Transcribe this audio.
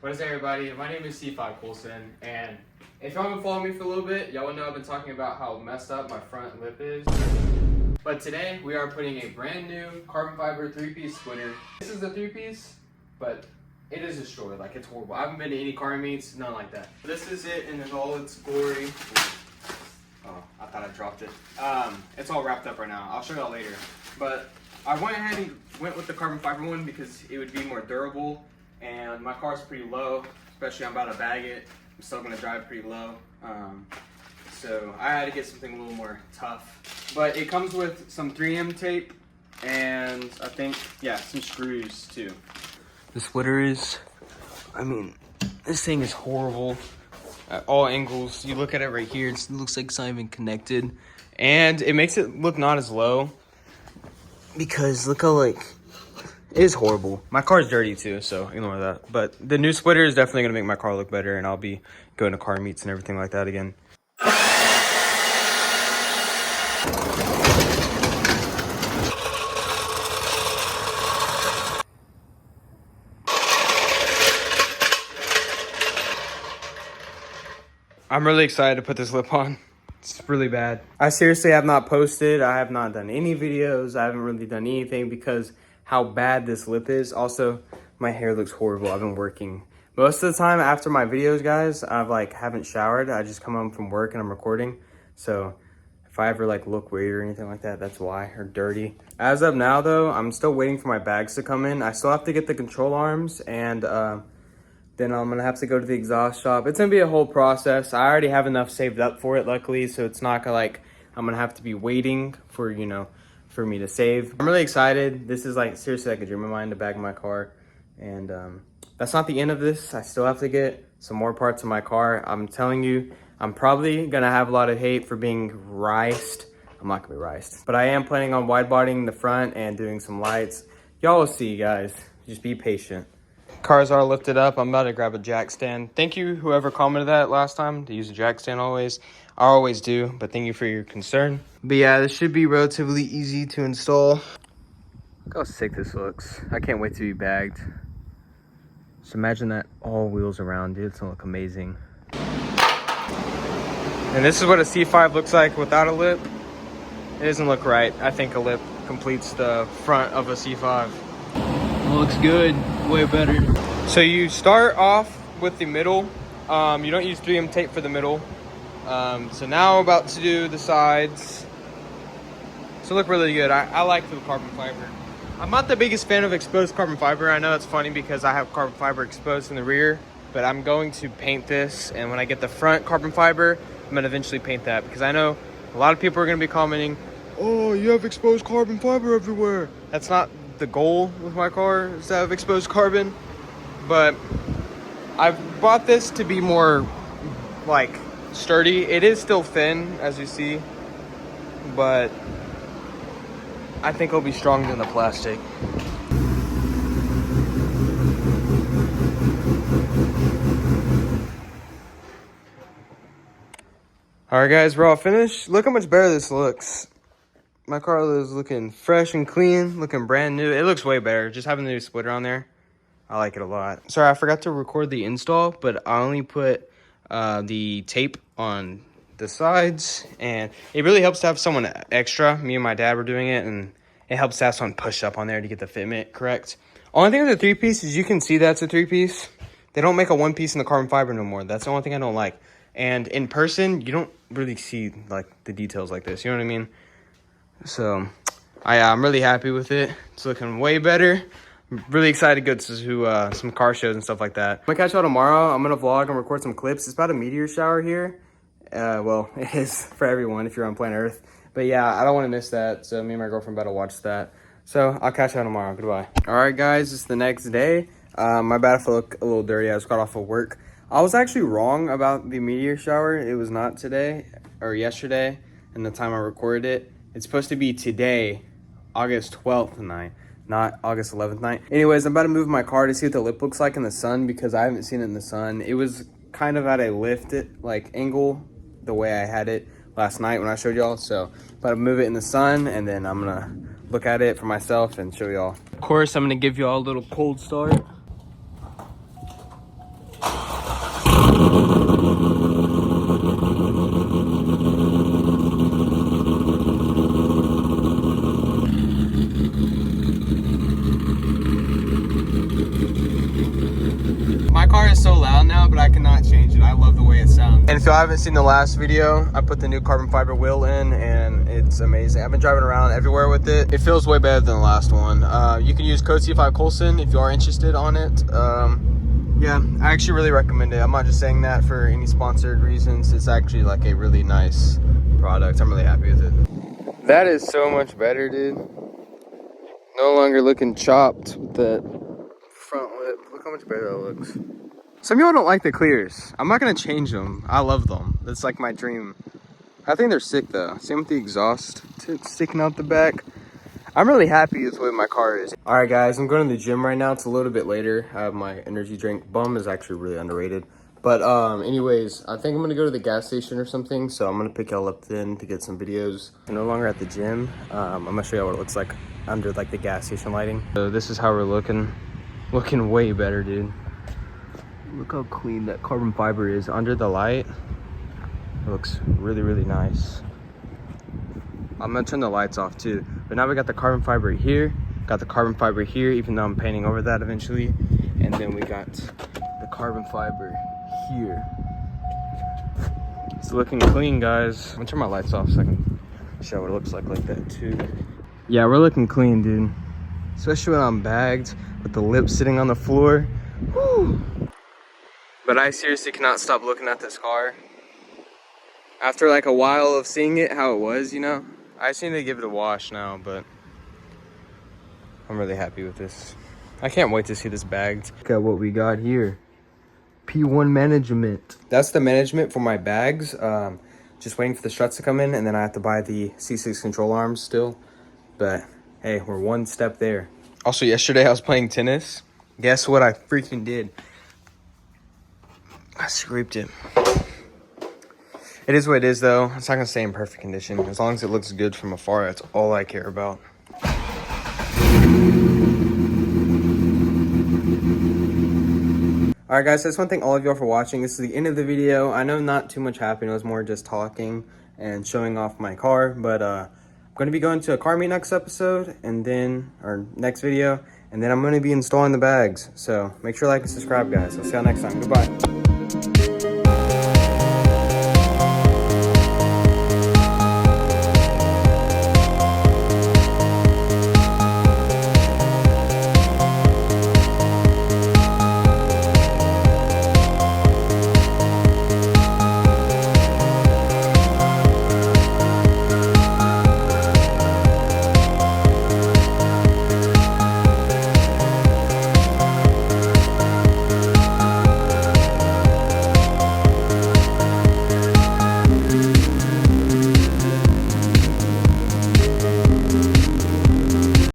What is everybody? My name is C5 Coulson, and if y'all been following me for a little bit, y'all know I've been talking about how messed up my front lip is. But today, we are putting a brand new carbon fiber 3-piece splitter. This is a 3-piece, but it is destroyed, like it's horrible. I haven't been to any car meets, none like that. This is it in all its glory. Oh, I thought I dropped it. It's all wrapped up right now. I'll show y'all later. But I went ahead and went with the carbon fiber one because it would be more durable. And my car's pretty low, especially I'm about to bag it. I'm still gonna drive pretty low. So I had to get something a little more tough. But it comes with some 3M tape and I think, yeah, some screws too. The splitter is, I mean, this thing is horrible at all angles. You look at it right here, it looks like it's not even connected. And it makes it look not as low because look how like, it is horrible. My car is dirty too, so ignore that. But the new splitter is definitely gonna make my car look better, and I'll be going to car meets and everything like that again. I'm really excited to put this lip on. It's really bad. I seriously have not posted. I have not done any videos. I haven't really done anything because how bad this lip is. Also, my hair looks horrible. I've been working. Most of the time after my videos, guys, haven't showered. I just come home from work and I'm recording. So if I ever look weird or anything like that, that's why, or dirty. As of now though, I'm still waiting for my bags to come in. I still have to get the control arms and then I'm gonna have to go to the exhaust shop. It's gonna be a whole process. I already have enough saved up for it, luckily, so it's not gonna I'm gonna have to be waiting for, for me to save. I'm really excited. This is seriously like a dream of mine to bag my car. And that's not the end of this. I still have to get some more parts of my car. I'm telling you, I'm probably gonna have a lot of hate for being riced. I'm not gonna be riced, but I am planning on wide bodying the front and doing some lights. Y'all will see, guys. Just be patient. Cars are lifted up. I'm about to grab a jack stand. Thank you whoever commented that last time to use a jack stand always. I always do, but thank you for your concern. But yeah, this should be relatively easy to install. Look how sick this looks. I can't wait to be bagged. Just imagine that all wheels around, dude. It's gonna look amazing. And this is what a C5 looks like without a lip. It doesn't look right. I think a lip completes the front of a C5. It looks good, way better. So you start off with the middle. You don't use 3M tape for the middle. So now I'm about to do the sides. So look really good. I like the carbon fiber. I'm not the biggest fan of exposed carbon fiber. I know it's funny because I have carbon fiber exposed in the rear, but I'm going to paint this. And when I get the front carbon fiber, I'm gonna eventually paint that because I know a lot of people are gonna be commenting, oh, you have exposed carbon fiber everywhere. That's not the goal with my car, is to have exposed carbon. But I've bought this to be more sturdy. It is still thin, as you see, but I think it'll be stronger than the plastic. All right, guys, we're all finished. Look how much better this looks. My car is looking fresh and clean, looking brand new. It looks way better. Just having the new splitter on there, I like it a lot. Sorry, I forgot to record the install, but I only put the tape on the sides, and it really helps to have someone extra. Me and my dad were doing it, and it helps to have someone push up on there to get the fitment correct. Only thing with the 3-piece is you can see that's a 3-piece. They don't make a 1-piece in the carbon fiber no more. That's the only thing I don't like. And in person, you don't really see the details like this. You know what I mean? So I'm really happy with it. It's looking way better. I'm really excited to go to some car shows and stuff like that. I'm gonna catch y'all tomorrow. I'm gonna vlog and record some clips. It's about a meteor shower here. Well, it is for everyone if you're on planet Earth. But yeah, I don't want to miss that. So me and my girlfriend about to watch that. So I'll catch y'all tomorrow. Goodbye. All right, guys, it's the next day. My bad if I look a little dirty. I just got off of work. I was actually wrong about the meteor shower. It was not today or yesterday and the time I recorded it. It's supposed to be today, August 12th night, not August 11th night. Anyways, I'm about to move my car to see what the lip looks like in the sun because I haven't seen it in the sun. It was kind of at a lifted angle the way I had it last night when I showed y'all. So about to move it in the sun and then I'm gonna look at it for myself and show y'all. Of course, I'm gonna give y'all a little cold start. car is so loud now, but I cannot change it. I love the way it sounds. And if you haven't seen the last video, I put the new carbon fiber wheel in and it's amazing. I've been driving around everywhere with it. It feels way better than the last one. You can use code C5 Colson if you are interested on it. Yeah, I actually really recommend it. I'm not just saying that for any sponsored reasons. It's actually like a really nice product. I'm really happy with it. That is so much better, dude. No longer looking chopped with that front lip. Look how much better that looks. Some of y'all don't like the clears. I'm not gonna change them. I love them. That's like my dream. I think they're sick though. Same with the exhaust sticking out the back. I'm really happy with the way my car is. All right, guys, I'm going to the gym right now. It's a little bit later. I have my energy drink. Bum is actually really underrated. But anyways, I think I'm gonna go to the gas station or something. So I'm gonna pick y'all up then to get some videos. I'm no longer at the gym. I'm gonna show y'all what it looks like under like the gas station lighting. So this is how we're looking. Looking way better, dude. Look how clean that carbon fiber is under the light. It looks really, really nice. I'm gonna turn the lights off too. But now we got the carbon fiber here, got the carbon fiber here, even though I'm painting over that eventually. And then we got the carbon fiber here. It's looking clean, guys. I'm gonna turn my lights off so I can show what it looks like that too. Yeah, we're looking clean, dude. Especially when I'm bagged with the lips sitting on the floor. Whew. But I seriously cannot stop looking at this car. After like a while of seeing it how it was, you know? I just need to give it a wash now, but I'm really happy with this. I can't wait to see this bagged. Look at what we got here. P1 management. That's the management for my bags. Just waiting for the struts to come in, and then I have to buy the C6 control arms still. But hey, we're one step there. Also, yesterday I was playing tennis. Guess what I freaking did? I scraped it. It is what it is, though. It's not gonna stay in perfect condition. As long as it looks good from afar, that's all I care about. Alright guys, so I just want to thank all of y'all for watching. This is the end of the video. I know not too much happened. It was more just talking and showing off my car. But I'm going to be going to a car meet next episode, and then, or next video. And then I'm going to be installing the bags. So make sure to like and subscribe, guys. I'll see y'all next time. Goodbye.